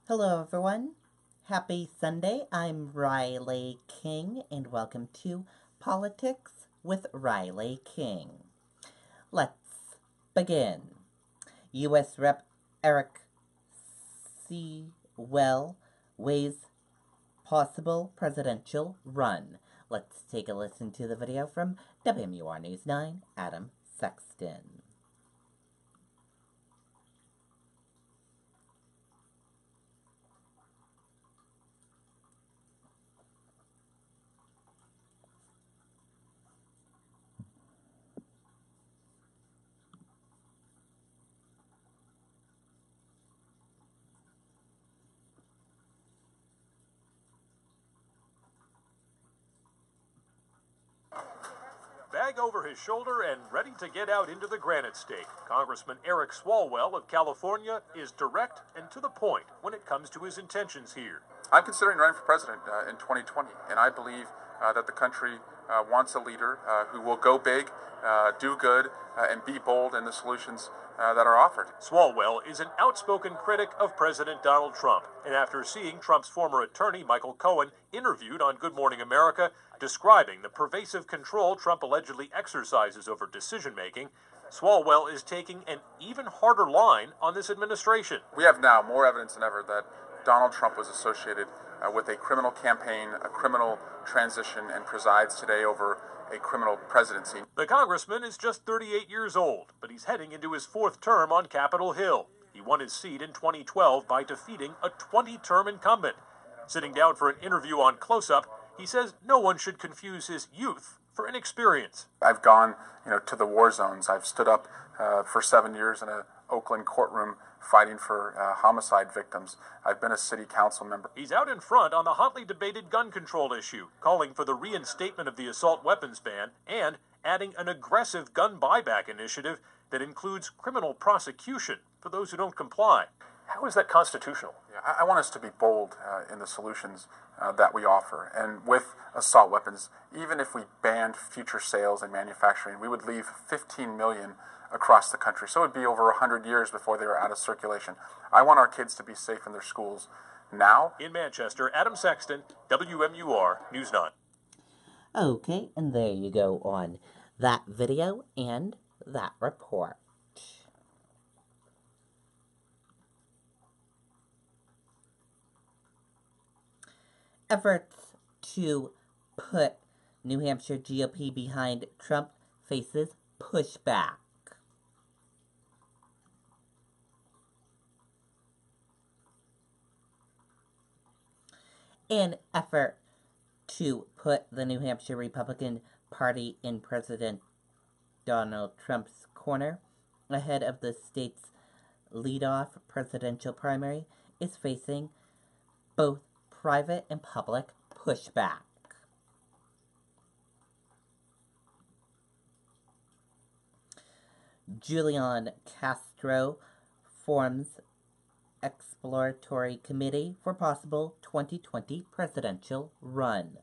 Hello, everyone. Happy Sunday. I'm Riley King, and welcome to Politics with Riley King. Let's begin. U.S. Rep. Eric Sewell weighs possible presidential run. Let's take a listen to the video from WMUR News 9, Adam Sexton. Bag over his shoulder and ready to get out into the Granite State, Congressman Eric Swalwell of California is direct and to the point when it comes to his intentions here. I'm considering running for president in 2020, and I believe that the country wants a leader who will go big, do good, and be bold in the solutions that are offered. Swalwell is an outspoken critic of President Donald Trump, and after seeing Trump's former attorney, Michael Cohen, interviewed on Good Morning America, describing the pervasive control Trump allegedly exercises over decision-making, Swalwell is taking an even harder line on this administration. We have now more evidence than ever that Donald Trump was associated with a criminal campaign, a criminal transition, and presides today over a criminal presidency. The congressman is just 38 years old, but he's heading into his fourth term on Capitol Hill. He won his seat in 2012 by defeating a 20-term incumbent. Sitting down for an interview on Close Up, he says no one should confuse his youth for inexperience. I've gone, to the war zones. I've stood up for 7 years in an Oakland courtroom fighting for homicide victims. I've been a city council member. He's out in front on the hotly debated gun control issue, calling for the reinstatement of the assault weapons ban and adding an aggressive gun buyback initiative that includes criminal prosecution for those who don't comply. How is that constitutional? Yeah, I want us to be bold in the solutions that we offer. And with assault weapons, even if we banned future sales and manufacturing, we would leave 15 million across the country. So it would be over 100 years before they were out of circulation. I want our kids to be safe in their schools now. In Manchester, Adam Sexton, WMUR News 9. Okay, and there you go on that video and that report. Efforts to put New Hampshire GOP behind Trump faces pushback. An effort to put the New Hampshire Republican Party in President Donald Trump's corner ahead of the state's leadoff presidential primary is facing both private and public pushback. Julian Castro forms exploratory committee for possible 2020 presidential run.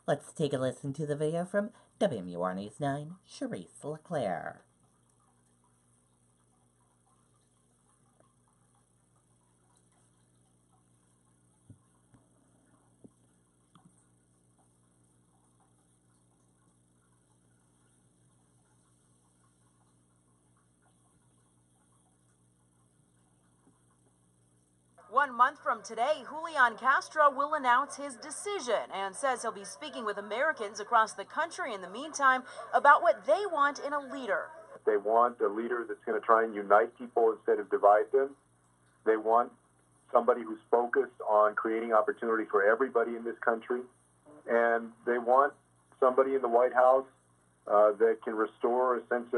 Let's take a listen to the video from WMUR News 9, Charisse LeClaire. One month from today, Julian Castro will announce his decision and says he'll be speaking with Americans across the country in the meantime about what they want in a leader. They want a leader that's going to try and unite people instead of divide them. They want somebody who's focused on creating opportunity for everybody in this country. And they want somebody in the White House that can restore a sense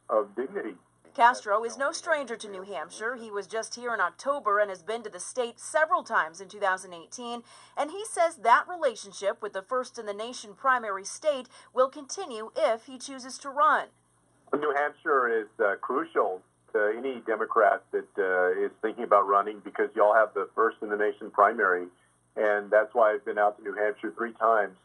of dignity. Castro is no stranger to New Hampshire. He was just here in October and has been to the state several times in 2018. And he says that relationship with the first-in-the-nation primary state will continue if he chooses to run. New Hampshire is crucial to any Democrat that is thinking about running because y'all have the first-in-the-nation primary. And that's why I've been out to New Hampshire 3 times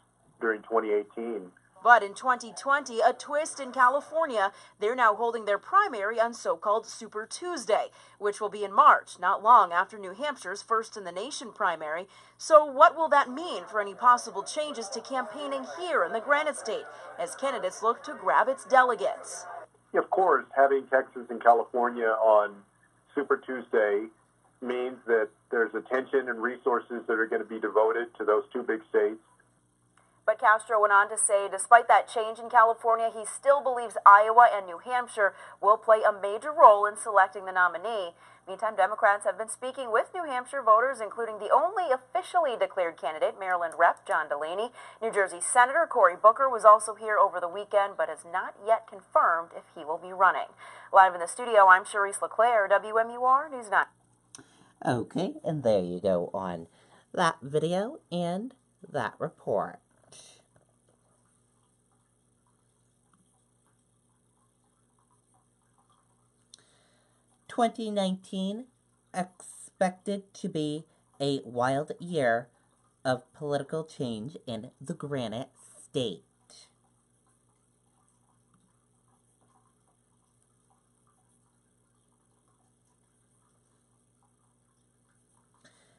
during 2018 But in 2020, a twist in California. They're now holding their primary on so-called Super Tuesday, which will be in March, not long after New Hampshire's first-in-the-nation primary. So what will that mean for any possible changes to campaigning here in the Granite State as candidates look to grab its delegates? Of course, having Texas and California on Super Tuesday means that there's attention and resources that are going to be devoted to those two big states. But Castro went on to say, despite that change in California, he still believes Iowa and New Hampshire will play a major role in selecting the nominee. Meantime, Democrats have been speaking with New Hampshire voters, including the only officially declared candidate, Maryland Rep. John Delaney. New Jersey Senator Cory Booker was also here over the weekend, but has not yet confirmed if he will be running. Live in the studio, I'm Charisse LeClaire, WMUR News 9. Okay, and there you go on that video and that report. 2019 expected to be a wild year of political change in the Granite State.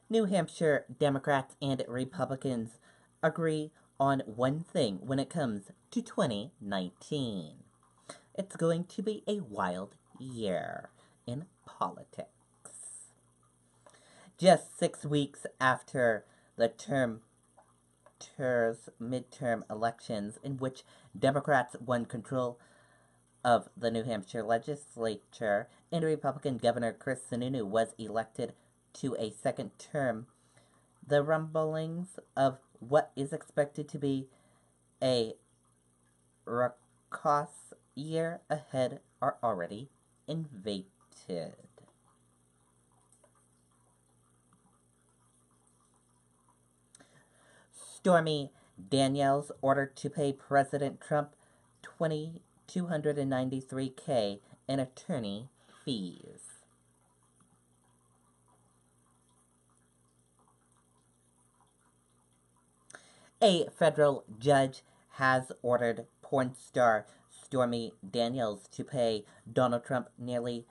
New Hampshire Democrats and Republicans agree on one thing when it comes to 2019. It's going to be a wild year in politics. Just 6 weeks after the midterm elections in which Democrats won control of the New Hampshire legislature and Republican Governor Chris Sununu was elected to a second term, the rumblings of what is expected to be a raucous year ahead are already invaded. Stormy Daniels ordered to pay President Trump $293,000 in attorney fees. A federal judge has ordered porn star Stormy Daniels to pay Donald Trump nearly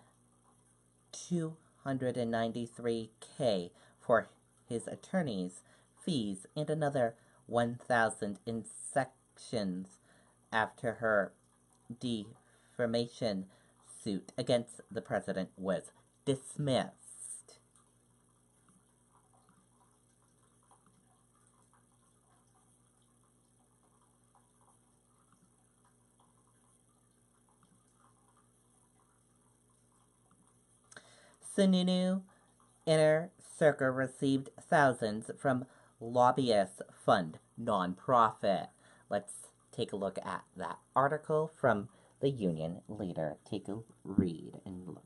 $293,000 for his attorney's fees and another $1,000 in sanctions after her defamation suit against the president was dismissed. Sununu Inner Circle received thousands from Lobbyists Fund nonprofit. Let's take a look at that article from the Union Leader. Take a read and look.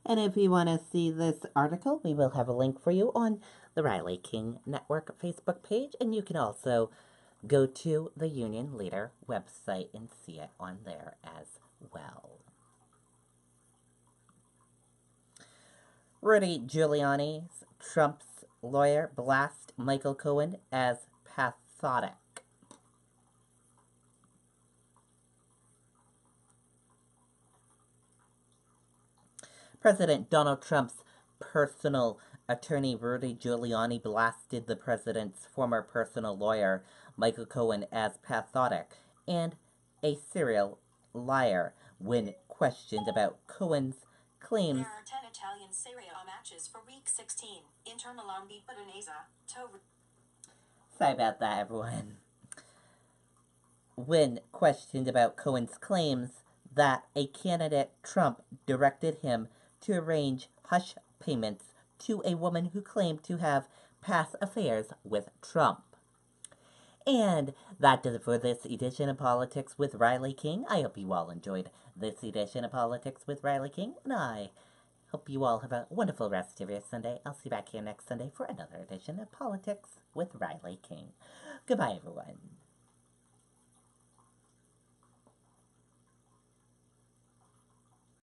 And if you want to see this article, we will have a link for you on the Riley King Network Facebook page, and you can also go to the Union Leader website and see it on there as well. Rudy Giuliani's Trump's lawyer blasts Michael Cohen as pathetic. President Donald Trump's personal attorney Rudy Giuliani blasted the president's former personal lawyer, Michael Cohen, as pathetic and a serial liar when questioned about Cohen's claims. There are 10 Italian Serie A matches for Week 16. Inter Milan beat Udinese. Sorry about that, everyone. When questioned about Cohen's claims that a candidate Trump directed him to arrange hush payments to a woman who claimed to have past affairs with Trump. And that does it for this edition of Politics with Riley King. I hope you all enjoyed this edition of Politics with Riley King, and I hope you all have a wonderful rest of your Sunday. I'll see you back here next Sunday for another edition of Politics with Riley King. Goodbye, everyone.